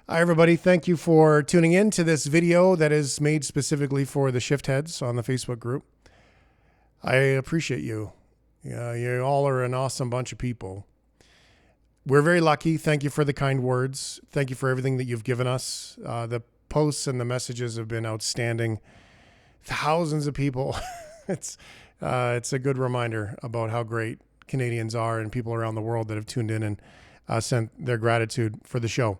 Hi, everybody. Thank you for tuning in to this video that is made specifically for the Shiftheads on the Facebook group. I appreciate you. You all are an awesome bunch of people. We're very lucky. Thank you for the kind words. Thank you for everything that you've given us. The posts and the messages have been outstanding. Thousands of people. It's a good reminder about how great Canadians are and people around the world that have tuned in and sent their gratitude for the show.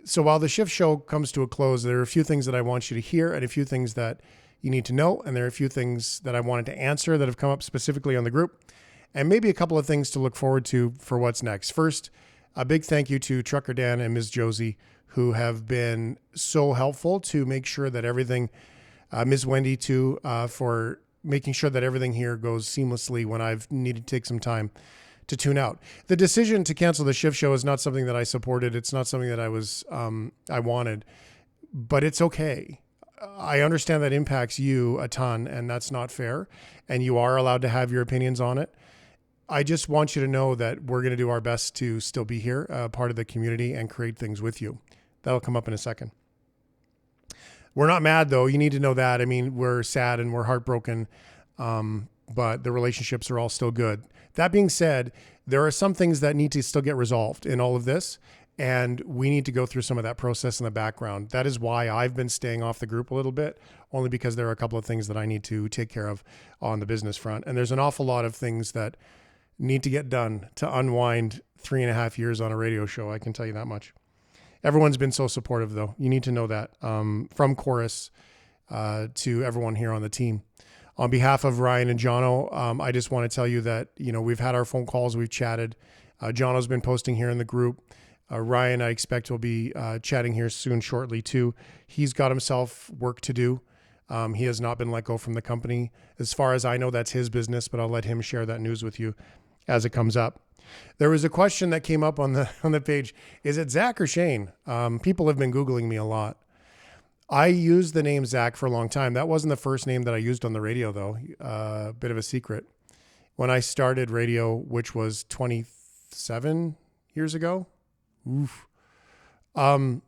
So while the Shift Show comes to a close, there are a few things that I want you to hear and a few things that you need to know. And there are a few things that I wanted to answer that have come up specifically on the group, and maybe a couple of things to look forward to for what's next. First, a big thank you to Trucker Dan and Ms. Josie, who have been so helpful to make sure that everything, Ms. Wendy too, for making sure that everything here goes seamlessly when I've needed to take some time to tune out. The decision to cancel the Shift Show is not something that I supported. It's not something that I wanted, but it's okay. I understand that impacts you a ton, and that's not fair. And you are allowed to have your opinions on it. I just want you to know that we're going to do our best to still be here, part of the community, and create things with you. That'll come up in a second. We're not mad, though. You need to know that. I mean, we're sad and we're heartbroken, but the relationships are all still good. That being said, there are some things that need to still get resolved in all of this, and we need to go through some of that process in the background. That is why I've been staying off the group a little bit, only because there are a couple of things that I need to take care of on the business front. And there's an awful lot of things that need to get done to unwind 3.5 years on a radio show. I can tell you that much. Everyone's been so supportive, though. You need to know that, from Chorus to everyone here on the team. On behalf of Ryan and Jono, I just want to tell you that, we've had our phone calls, we've chatted. Jono's been posting here in the group. Ryan, I expect, will be chatting here soon, shortly too. He's got himself work to do. He has not been let go from the company. As far as I know, that's his business, but I'll let him share that news with you as it comes up. There was a question that came up on the page. Is it Zach or Shane? People have been Googling me a lot. I used the name Zach for a long time. That wasn't the first name that I used on the radio, though. A bit of a secret. When I started radio, which was 27 years ago, I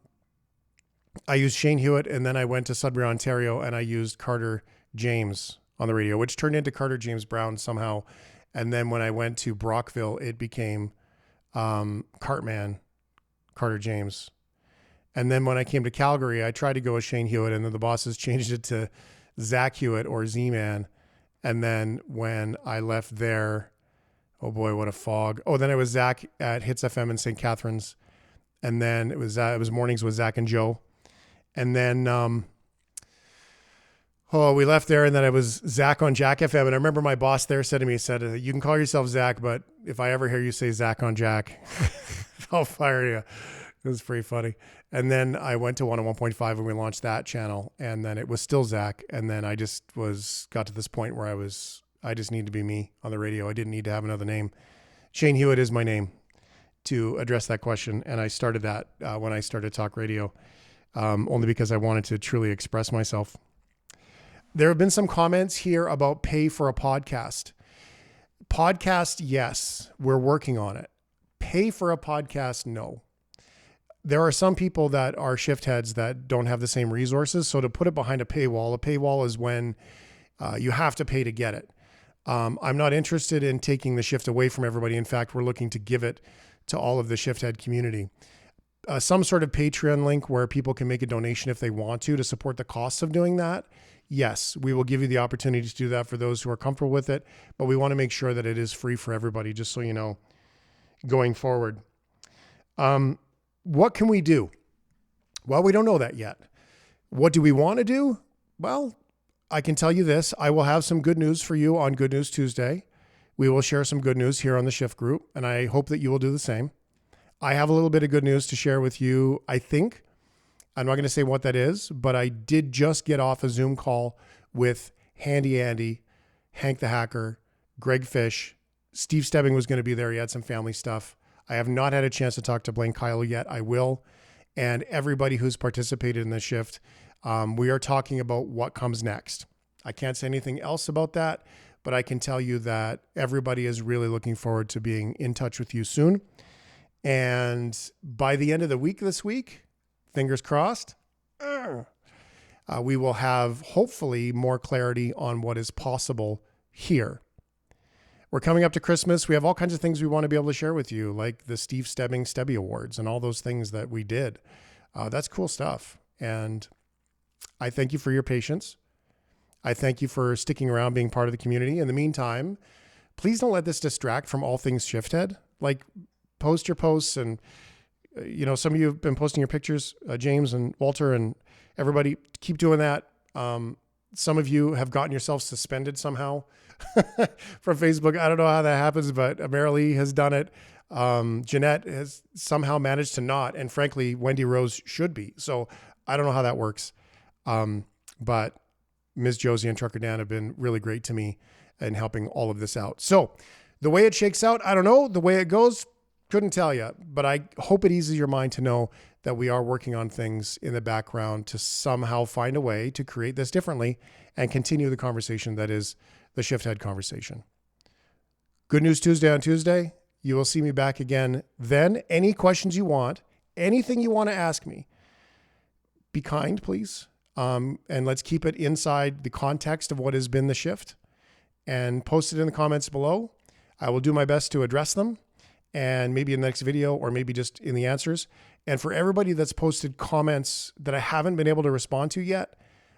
used Shane Hewitt, and then I went to Sudbury, Ontario, and I used Carter James on the radio, which turned into Carter James Brown somehow. And then when I went to Brockville, it became Cartman Carter James. And then when I came to Calgary, I tried to go with Shane Hewitt, and then the bosses changed it to Zach Hewitt or Z-Man. And then when I left there, oh boy, what a fog. Oh, then it was Zach at Hits FM in St. Catharines. And then it was mornings with Zach and Joe. And then, we left there, and then it was Zach on Jack FM. And I remember my boss there said to me, you can call yourself Zach, but if I ever hear you say Zach on Jack, I'll fire you. It was pretty funny. And then I went to 101.5 and we launched that channel, and then it was still Zach. And then I just got to this point where I just need to be me on the radio. I didn't need to have another name. Shane Hewitt is my name to address that question. And I started that when I started talk radio, only because I wanted to truly express myself. There have been some comments here about pay for a podcast. Podcast, yes, we're working on it. Pay for a podcast, no. There are some people that are shift heads that don't have the same resources. So to put it behind a paywall is when you have to pay to get it. I'm not interested in taking the shift away from everybody. In fact, we're looking to give it to all of the shift head community. Some sort of Patreon link where people can make a donation if they want to support the costs of doing that. Yes, we will give you the opportunity to do that for those who are comfortable with it, but we want to make sure that it is free for everybody, just so you know, going forward. What can we do? Well, we don't know that yet. What do we want to do? Well, I can tell you this. I will have some good news for you on Good News Tuesday. We will share some good news here on the Shift group, and I hope that you will do the same. I have a little bit of good news to share with you, I think. I'm not going to say what that is, but I did just get off a Zoom call with Handy Andy, Hank the Hacker, Greg Fish. Steve Stebbing was going to be there. He had some family stuff. I have not had a chance to talk to Blaine Kyle yet. I will. And everybody who's participated in the shift, we are talking about what comes next. I can't say anything else about that, but I can tell you that everybody is really looking forward to being in touch with you soon. And by the end of the week this week, fingers crossed, we will have hopefully more clarity on what is possible here. We're coming up to Christmas. We have all kinds of things we want to be able to share with you, like the Steve Stebbing Stebby Awards and all those things that we did. That's cool stuff. And I thank you for your patience. I thank you for sticking around, being part of the community. In the meantime, please don't let this distract from all things Shifthead. Like, post your posts, and some of you have been posting your pictures, James and Walter and everybody. Keep doing that. Some of you have gotten yourselves suspended somehow from Facebook. I don't know how that happens, but Marilee has done it. Jeanette has somehow managed to not, and frankly, Wendy Rose should be. So I don't know how that works. But Ms. Josie and Trucker Dan have been really great to me in helping all of this out. So the way it shakes out, I don't know. The way it goes, couldn't tell you, but I hope it eases your mind to know that we are working on things in the background to somehow find a way to create this differently and continue the conversation that is the Shifthead conversation. Good News Tuesday on Tuesday. You will see me back again then. Any questions you want, anything you want to ask me, be kind, please. And let's keep it inside the context of what has been the shift, and post it in the comments below. I will do my best to address them, and maybe in the next video, or maybe just in the answers. And for everybody that's posted comments that I haven't been able to respond to yet,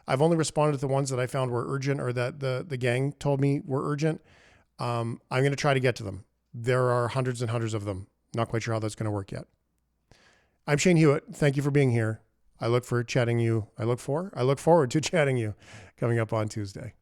I've only responded to the ones that I found were urgent, or that the gang told me were urgent. I'm going to try to get to them. There are hundreds and hundreds of them. Not quite sure how that's going to work yet. I'm Shane Hewitt. Thank you for being here. I look forward to chatting you coming up on Tuesday.